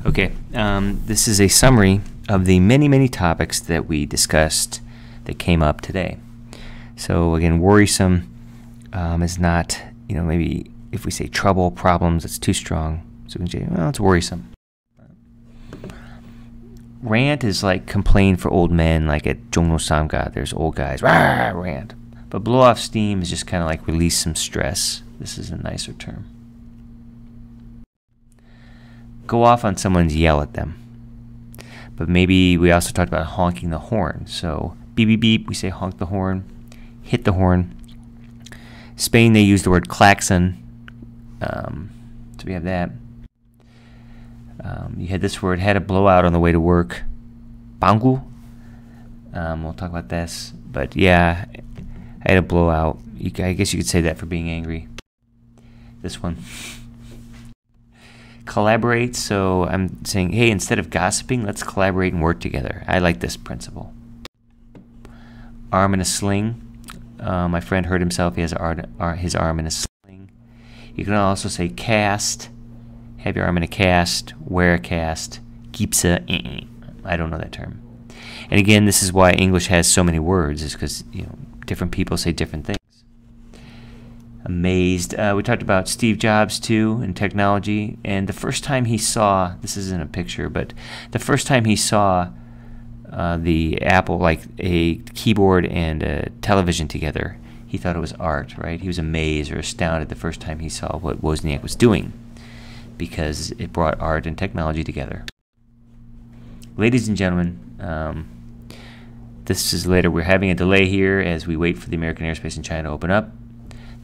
Okay, this is a summary of the many topics that we discussed that came up today. So again, worrisome is not, maybe if we say trouble, problems, it's too strong. So we can say, well, it's worrisome. Rant is like complain for old men, like at Jongno Samga, there's old guys, rah, rant. But blow off steam is just kind of like release some stress. This is a nicer term. Go off on someone's yell at them. But maybe we also talked about honking the horn. So beep, beep, beep, we say honk the horn, hit the horn. Spain, they use the word klaxon. So we have that. You had this word, had a blowout on the way to work. Bangu. We'll talk about this. But yeah, I had a blowout. I guess you could say that for being angry. This one. Collaborate. So I'm saying, hey, instead of gossiping, let's collaborate and work together. I like this principle. Arm in a sling. My friend hurt himself. He has his arm in a sling. You can also say cast. Have your arm in a cast. Wear a cast. Gipsa. I don't know that term. And again, this is why English has so many words, is because different people say different things. Amazed. We talked about Steve Jobs too and technology. And the first time he saw, this isn't a picture, but the first time he saw the Apple, like a keyboard and a television together, he thought it was art, right? He was amazed or astounded the first time he saw what Wozniak was doing, because it brought art and technology together. Ladies and gentlemen, this is later. We're having a delay here as we wait for the American airspace in China to open up.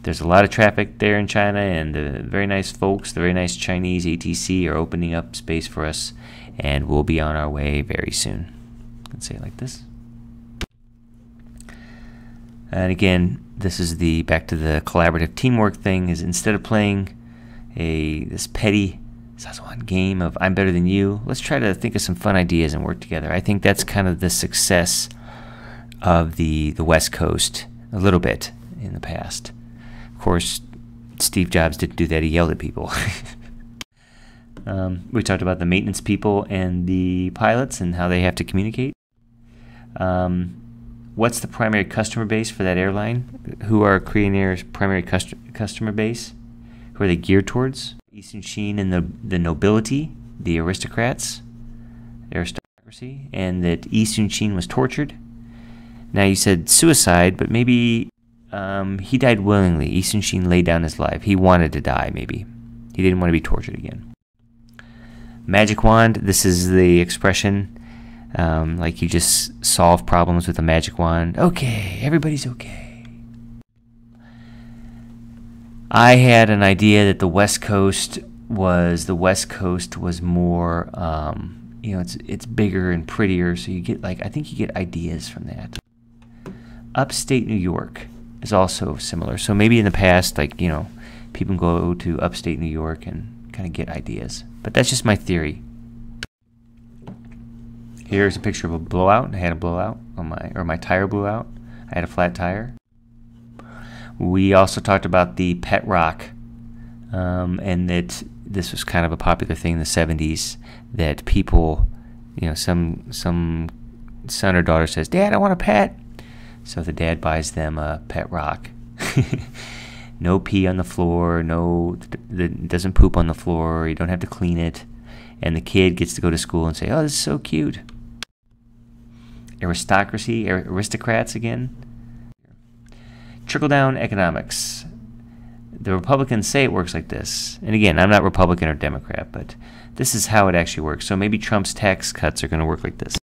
There's a lot of traffic there in China, and the very nice folks, the very nice Chinese ATC are opening up space for us, and we'll be on our way very soon. Let's say it like this. And again, this is the back to the collaborative teamwork thing, is instead of playing this petty game of I'm better than you, let's try to think of some fun ideas and work together. I think that's kind of the success of the West Coast a little bit in the past. Of course, Steve Jobs didn't do that. He yelled at people. We talked about the maintenance people and the pilots and how they have to communicate. What's the primary customer base for that airline? Who are Korean Air's primary customer base? Who are they geared towards? Lee Sun-shin and the nobility, the aristocrats, aristocracy, and that Lee Sun-shin was tortured. Now you said suicide, but maybe he died willingly. Lee Sun-shin laid down his life. He wanted to die, maybe. He didn't want to be tortured again. Magic wand, this is the expression, like you just solve problems with a magic wand. Okay, everybody's okay. I had an idea that the West Coast was more, it's bigger and prettier, so you get I think you get ideas from that. Upstate New York is also similar. So maybe in the past, people go to upstate New York and kind of get ideas. But that's just my theory. Here's a picture of a blowout. I had a blowout on my tire blew out. I had a flat tire. We also talked about the pet rock, and that this was kind of a popular thing in the 70s, that people, some son or daughter says, "Dad, I want a pet." So the dad buys them a pet rock. No pee on the floor, it doesn't poop on the floor, you don't have to clean it, and the kid gets to go to school and say, "Oh, this is so cute." Aristocracy, aristocrats again. Trickle-down economics. The Republicans say it works like this. And again, I'm not Republican or Democrat, but this is how it actually works. So maybe Trump's tax cuts are going to work like this.